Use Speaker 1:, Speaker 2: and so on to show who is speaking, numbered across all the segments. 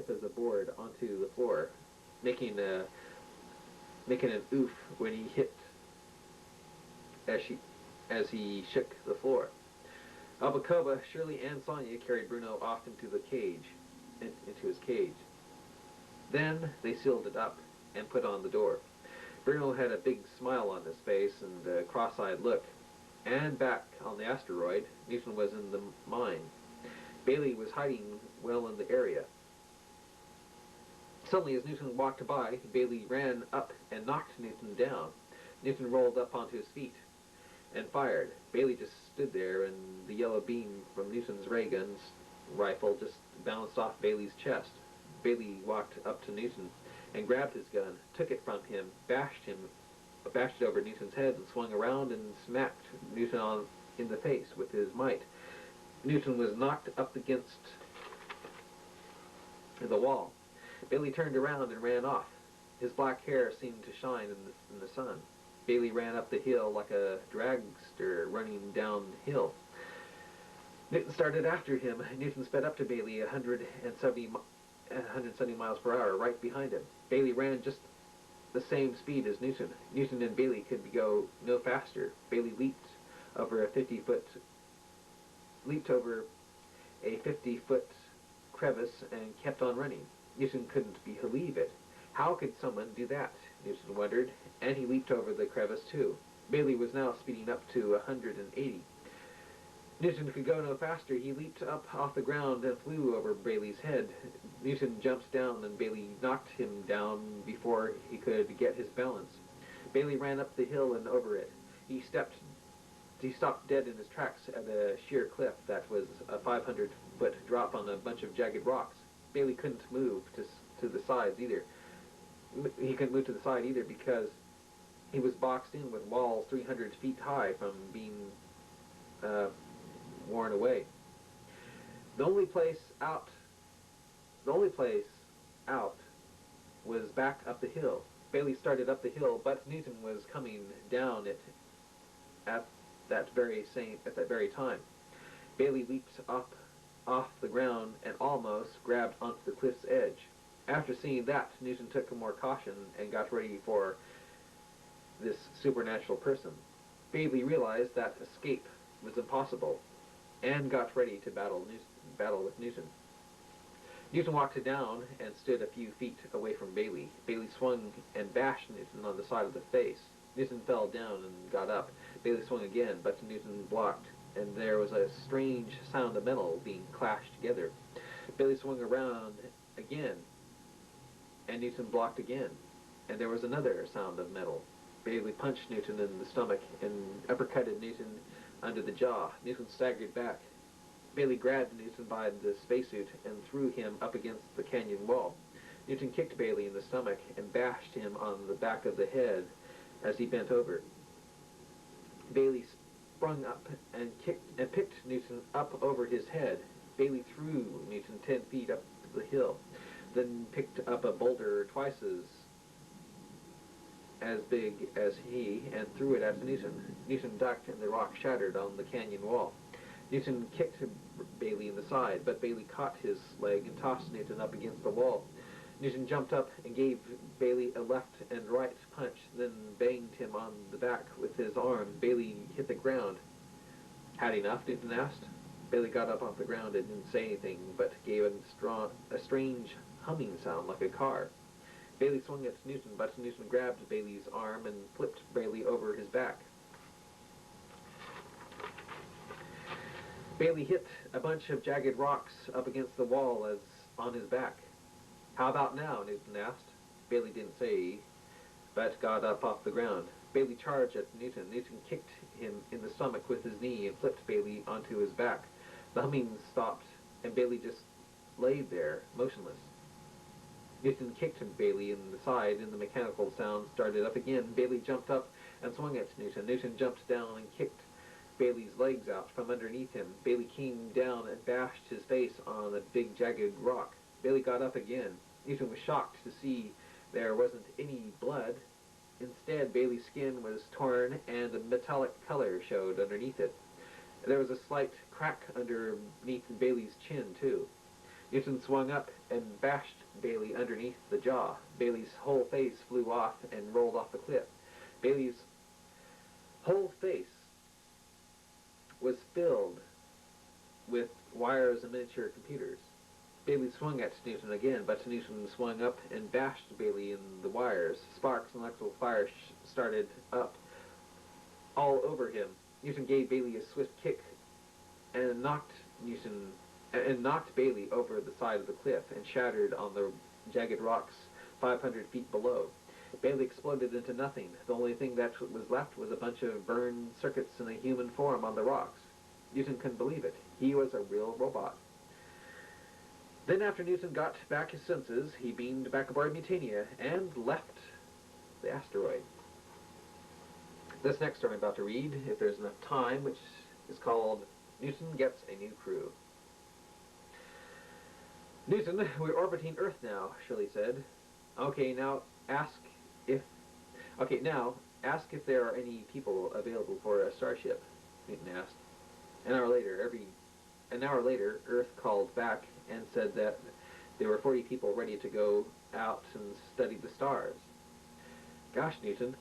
Speaker 1: stiff as a board onto the floor, making an oof when he hit as he shook the floor. Albacoba, Shirley, and Sonia carried Bruno off into his cage. Then they sealed it up and put on the door. Bruno had a big smile on his face and a cross-eyed look. And back on the asteroid, Newton was in the mine. Bailey was hiding well in the area. Suddenly, as Newton walked by, Bailey ran up and knocked Newton down. Newton rolled up onto his feet and fired. Bailey just stood there, and the yellow beam from Newton's ray gun's rifle just bounced off Bailey's chest. Bailey walked up to Newton and grabbed his gun, took it from him, bashed it over Newton's head, and swung around and smacked Newton in the face with his might. Newton was knocked up against the wall. Bailey turned around and ran off. His black hair seemed to shine in the sun. Bailey ran up the hill like a dragster running downhill. Newton started after him. Newton sped up to Bailey 170 miles per hour, right behind him. Bailey ran just the same speed as Newton. Newton and Bailey could go no faster. Bailey leaped over a 50-foot crevice and kept on running. Newton couldn't believe it. How could someone do that? Newton wondered, and he leaped over the crevice too. Bailey was now speeding up to 180. Newton could go no faster. He leaped up off the ground and flew over Bailey's head. Newton jumped down, and Bailey knocked him down before he could get his balance. Bailey ran up the hill and over it. He stopped dead in his tracks at a sheer cliff that was a 500-foot drop on a bunch of jagged rocks. Bailey couldn't move to the sides either. He couldn't move to the side either because he was boxed in with walls 300 feet high from being worn away. The only place out was back up the hill. Bailey started up the hill, but Newton was coming down it at that very time. Bailey leaped up off the ground and almost grabbed onto the cliff's edge. After seeing that, Newton took more caution and got ready for this supernatural person. Bailey realized that escape was impossible and got ready to battle with Newton. Newton walked down and stood a few feet away from Bailey. Bailey swung and bashed Newton on the side of the face. Newton fell down and got up. Bailey swung again, but Newton blocked, and there was a strange sound of metal being clashed together. Bailey swung around again, and Newton blocked again, and there was another sound of metal. Bailey punched Newton in the stomach and uppercutted Newton under the jaw. Newton staggered back. Bailey grabbed Newton by the spacesuit and threw him up against the canyon wall. Newton kicked Bailey in the stomach and bashed him on the back of the head as he bent over. Bailey sprung up and picked Newton up over his head. Bailey threw Newton 10 feet up the hill, then picked up a boulder twice as big as he and threw it at Newton. Newton ducked and the rock shattered on the canyon wall. Newton kicked Bailey in the side, but Bailey caught his leg and tossed Newton up against the wall. Newton jumped up and gave Bailey a left and right punch, then banged him on the back with his arm. Bailey hit the ground. Had enough? Newton asked. Bailey got up off the ground and didn't say anything, but gave a strange humming sound like a car. Bailey swung at Newton, but Newton grabbed Bailey's arm and flipped Bailey over his back. Bailey hit a bunch of jagged rocks up against the wall as on his back. How about now? Newton asked. Bailey didn't say, but got up off the ground. Bailey charged at Newton. Newton kicked him in the stomach with his knee and flipped Bailey onto his back. The humming stopped, and Bailey just laid there, motionless. Newton kicked Bailey in the side, and the mechanical sound started up again. Bailey jumped up and swung at Newton. Newton jumped down and kicked Bailey's legs out from underneath him. Bailey came down and bashed his face on a big jagged rock. Bailey got up again. Newton was shocked to see there wasn't any blood. Instead, Bailey's skin was torn and a metallic color showed underneath it. There was a slight crack underneath Bailey's chin, too. Newton swung up and bashed Bailey underneath the jaw. Bailey's whole face flew off and rolled off the cliff. Bailey's whole face was filled with wires and miniature computers. Bailey swung at Newton again, but Newton swung up and bashed Bailey in the wires. Sparks and electrical fire started up all over him. Newton gave Bailey a swift kick and knocked Bailey over the side of the cliff and shattered on the jagged rocks 500 feet below. Bailey exploded into nothing. The only thing that was left was a bunch of burned circuits in a human form on the rocks. Newton couldn't believe it. He was a real robot. Then after Newton got back his senses, he beamed back aboard Mutania and left the asteroid. This next story I'm about to read, if there's enough time, which is called Newton Gets a New Crew. Newton, we're orbiting Earth now, Shirley said. Now ask if there are any people available for a starship, Newton asked. An hour later, Earth called back and said that there were 40 people ready to go out and study the stars. Gosh, Newton,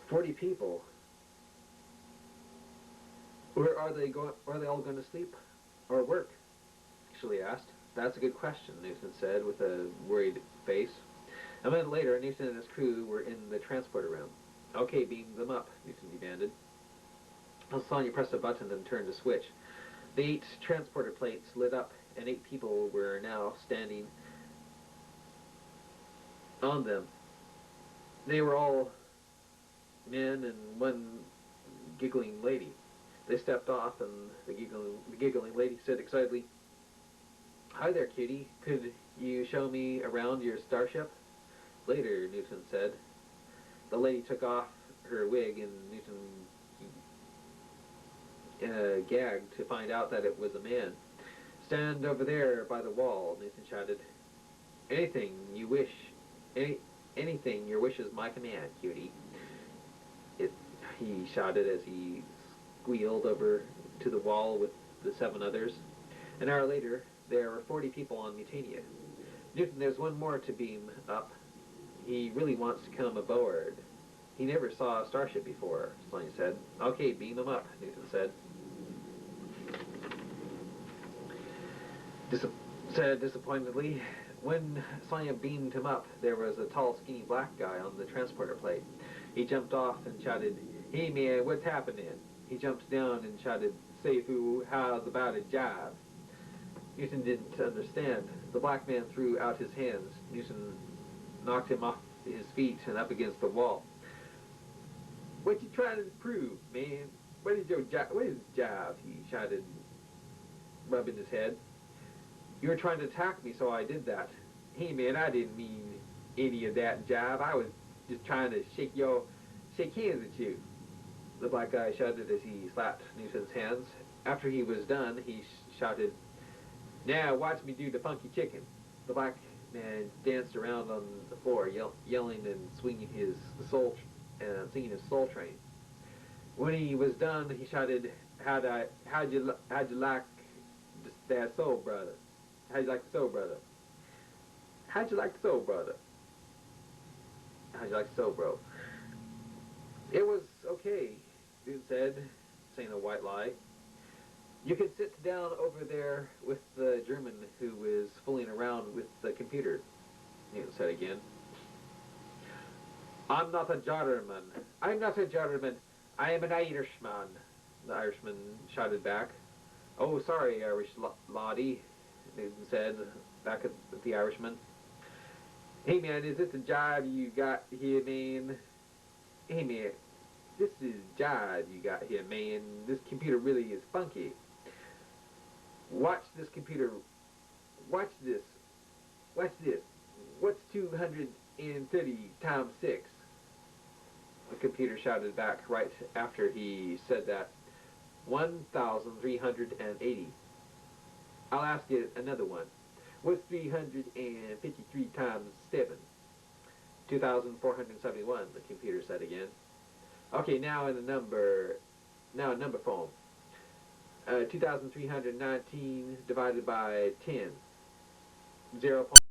Speaker 1: 40 people. Where are they going? Are they all going to sleep or work? Shirley asked. That's a good question, Newton said with a worried face. A minute later, Newton and his crew were in the transporter room. Okay, beam them up, Newton demanded. Sonia pressed a button and turned a switch. The 8 transporter plates lit up, and 8 people were now standing on them. They were all men and one giggling lady. They stepped off, and the giggling lady said excitedly, "Hi there, cutie. Could you show me around your starship?" "Later," Newton said. The lady took off her wig, and Newton gagged to find out that it was a man. "Stand over there by the wall," Newton shouted. Anything your wish is my command, cutie," he shouted as he squealed over to the wall with the 7 others. An hour later, there were 40 people on Mutania. "Newton, there's one more to beam up. He really wants to come aboard. He never saw a starship before," Sonia said. "Okay, beam him up," Newton said. Said disappointedly. When Sonia beamed him up, there was a tall, skinny black guy on the transporter plate. He jumped off and shouted, "Hey man, what's happening?" He jumped down and shouted, "Say Fu, how's about a job?" Newton didn't understand. The black man threw out his hands. Newton knocked him off his feet and up against the wall. "What you trying to prove, man? What is your job? What is job?" he shouted, rubbing his head. "You were trying to attack me, so I did that." "Hey man, I didn't mean any of that job. I was just trying to shake hands at you," the black guy shouted as he slapped Newton's hands. After he was done, he shouted, "Now watch me do the funky chicken." The black man danced around on the floor, yelling and swinging his singing his Soul Train. When he was done, he shouted, "How'd you like that soul, brother? How'd you like the soul, brother? How'd you like the soul, brother? How'd you like the soul, bro?" "It was okay," Newton said, saying a white lie. "You could sit down over there with the German who was fooling around with the computer," Newton said again. I'm not a German. I'm not a German. I am an Irishman," the Irishman shouted back. "Oh, sorry, Irish laddie," Newton said back at the Irishman. "Hey man, is this a job you got here, man? Hey man, this is a job you got here, man. This computer really is funky. Watch this computer. Watch this. Watch this. What's 230 times 6? The computer shouted back right after he said that. 1,380. I'll ask you another one. What's 353 times 7? 2,471, the computer said again. Okay, now in number form. 2,319 divided by 10. 0.